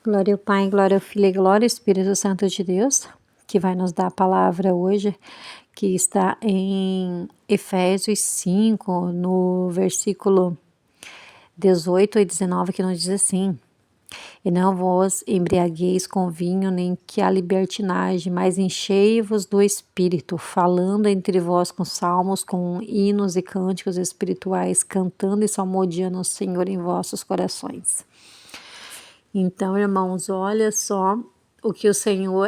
Glória ao Pai, glória ao Filho e glória ao Espírito Santo de Deus, que vai nos dar a palavra hoje, que está em Efésios 5, no versículo 18 e 19, que nos diz assim: E não vos embriagueis com vinho, nem que a libertinagem, mas enchei-vos do Espírito, falando entre vós com salmos, com hinos e cânticos espirituais, cantando e salmodiando ao Senhor em vossos corações. Então, irmãos, olha só o que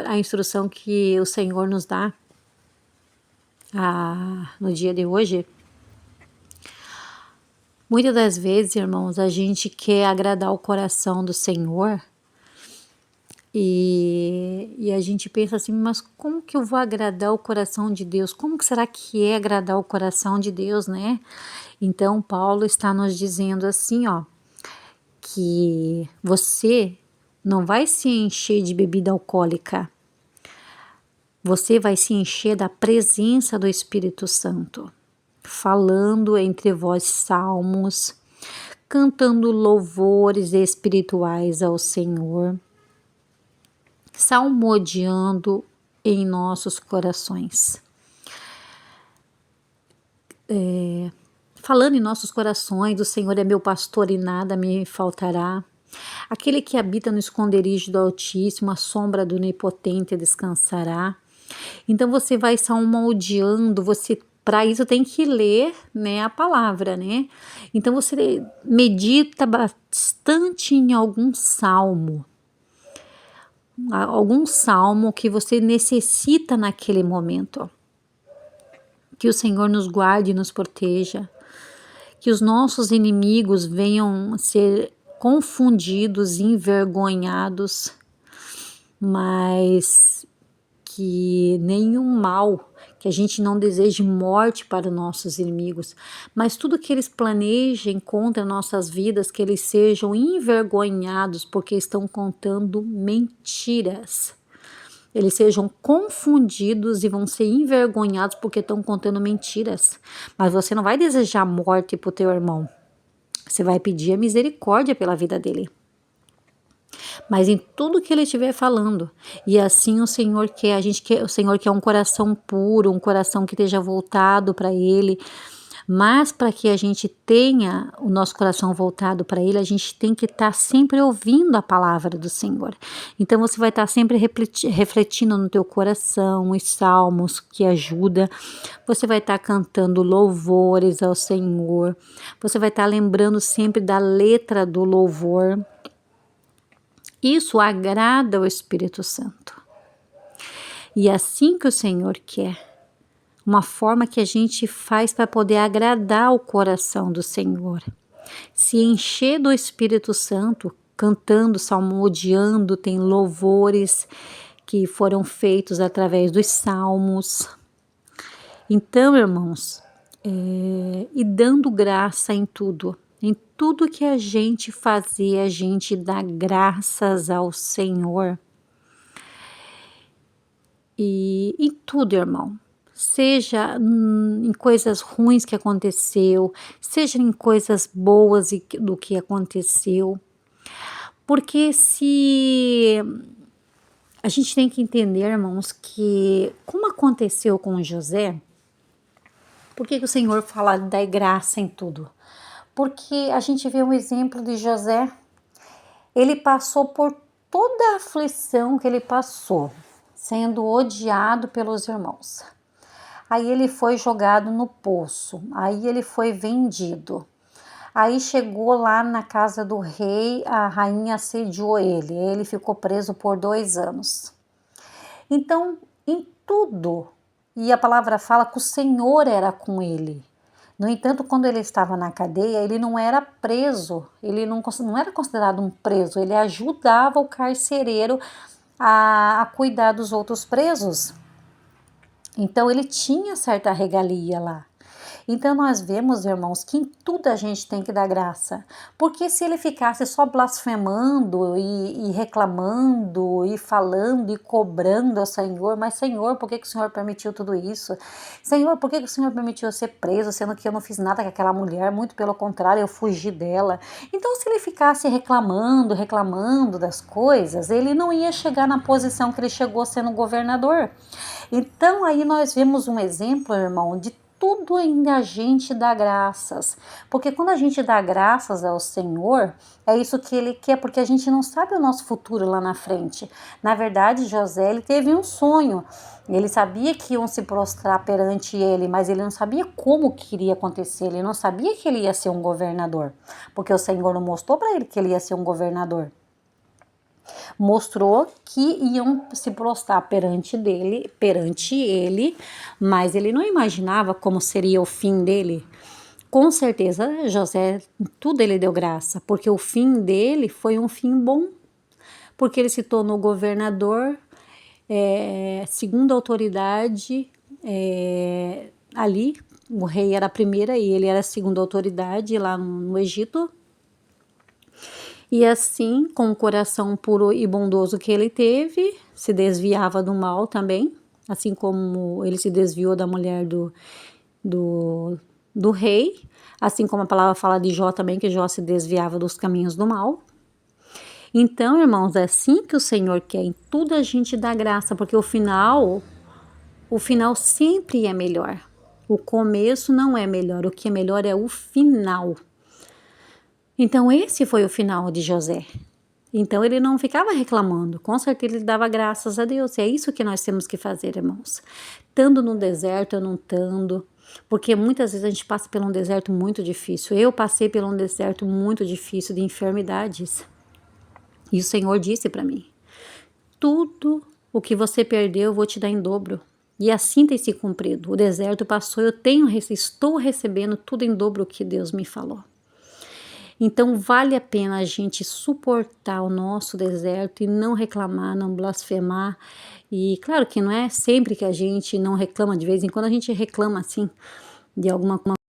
a instrução que o Senhor nos dá no dia de hoje. Muitas das vezes, irmãos, a gente quer agradar o coração do Senhor e a gente pensa assim, mas como que eu vou agradar o coração de Deus? Como que será que é agradar o coração de Deus, né? Então, Paulo está nos dizendo assim, ó, que você não vai se encher de bebida alcoólica, você vai se encher da presença do Espírito Santo, falando entre vós salmos, cantando louvores espirituais ao Senhor, salmodiando em nossos corações. Falando em nossos corações, o Senhor é meu pastor e nada me faltará. Aquele que habita no esconderijo do Altíssimo, a sombra do Onipotente descansará. Então você vai salmodiando, para isso tem que ler, né, a palavra, né? Então você medita bastante em algum salmo que você necessita naquele momento. Que o Senhor nos guarde e nos proteja, que os nossos inimigos venham ser confundidos, envergonhados, mas que nenhum mal, que a gente não deseje morte para os nossos inimigos, mas tudo que eles planejem contra nossas vidas, que eles sejam envergonhados porque estão contando mentiras. Eles sejam confundidos e vão ser envergonhados porque estão contando mentiras. Mas você não vai desejar morte para o teu irmão. Você vai pedir a misericórdia pela vida dele. Mas em tudo que ele estiver falando, e assim o Senhor quer, o Senhor quer um coração puro, um coração que esteja voltado para Ele, mas para que a gente tenha o nosso coração voltado para Ele, a gente tem que estar sempre ouvindo a palavra do Senhor. Então você vai estar sempre refletindo no teu coração os salmos que ajuda, você vai estar cantando louvores ao Senhor, você vai estar lembrando sempre da letra do louvor. Isso agrada o Espírito Santo. E é assim que o Senhor quer. Uma forma que a gente faz para poder agradar o coração do Senhor. Se encher do Espírito Santo, cantando, salmodiando, tem louvores que foram feitos através dos salmos. Então, irmãos, e dando graça em tudo. Em tudo que a gente fazer, a gente dá graças ao Senhor. E em tudo, irmão. Seja em coisas ruins que aconteceu, seja em coisas boas do que aconteceu. Porque se a gente tem que entender, irmãos, que como aconteceu com José, por que o Senhor fala da graça em tudo? Porque a gente vê um exemplo de José, ele passou por toda a aflição que ele passou, sendo odiado pelos irmãos. Aí ele foi jogado no poço, aí ele foi vendido. Aí chegou lá na casa do rei, a rainha assediou ele ficou preso por 2 anos. Então, em tudo, e a palavra fala que o Senhor era com ele. No entanto, quando ele estava na cadeia, ele não era preso, ele não era considerado um preso, ele ajudava o carcereiro a cuidar dos outros presos. Então, ele tinha certa regalia lá. Então nós vemos, irmãos, que em tudo a gente tem que dar graça, porque se ele ficasse só blasfemando e reclamando e falando e cobrando ao Senhor, mas Senhor, por que que o Senhor permitiu tudo isso? Senhor, por que que o Senhor permitiu eu ser preso, sendo que eu não fiz nada com aquela mulher, muito pelo contrário, eu fugi dela. Então se ele ficasse reclamando das coisas, ele não ia chegar na posição que ele chegou sendo governador. Então aí nós vemos um exemplo, irmão, de tudo ainda a gente dá graças, porque quando a gente dá graças ao Senhor, é isso que Ele quer, porque a gente não sabe o nosso futuro lá na frente. Na verdade, José, ele teve um sonho, ele sabia que iam se prostrar perante ele, mas ele não sabia como que iria acontecer, ele não sabia que ele ia ser um governador, porque o Senhor não mostrou para ele que ele ia ser um governador. Mostrou que iam se prostrar perante ele, mas ele não imaginava como seria o fim dele. Com certeza, José, tudo ele deu graça, porque o fim dele foi um fim bom, porque ele se tornou governador, segundo a autoridade, ali, o rei era a primeira e ele era a segunda autoridade lá no Egito. E assim, com o coração puro e bondoso que ele teve, se desviava do mal também, assim como ele se desviou da mulher do rei, assim como a palavra fala de Jó também, que Jó se desviava dos caminhos do mal. Então, irmãos, é assim que o Senhor quer, em tudo a gente dá graça, porque o final sempre é melhor. O começo não é melhor, o que é melhor é o final. Então esse foi o final de José. Então ele não ficava reclamando, com certeza ele dava graças a Deus. E é isso que nós temos que fazer, irmãos. Estando no deserto ou não estando, porque muitas vezes a gente passa por um deserto muito difícil. Eu passei por um deserto muito difícil de enfermidades. E o Senhor disse para mim, tudo o que você perdeu eu vou te dar em dobro. E assim tem se cumprido. O deserto passou, estou recebendo tudo em dobro o que Deus me falou. Então vale a pena a gente suportar o nosso deserto e não reclamar, não blasfemar. E claro que não é sempre que a gente não reclama, de vez em quando a gente reclama assim de alguma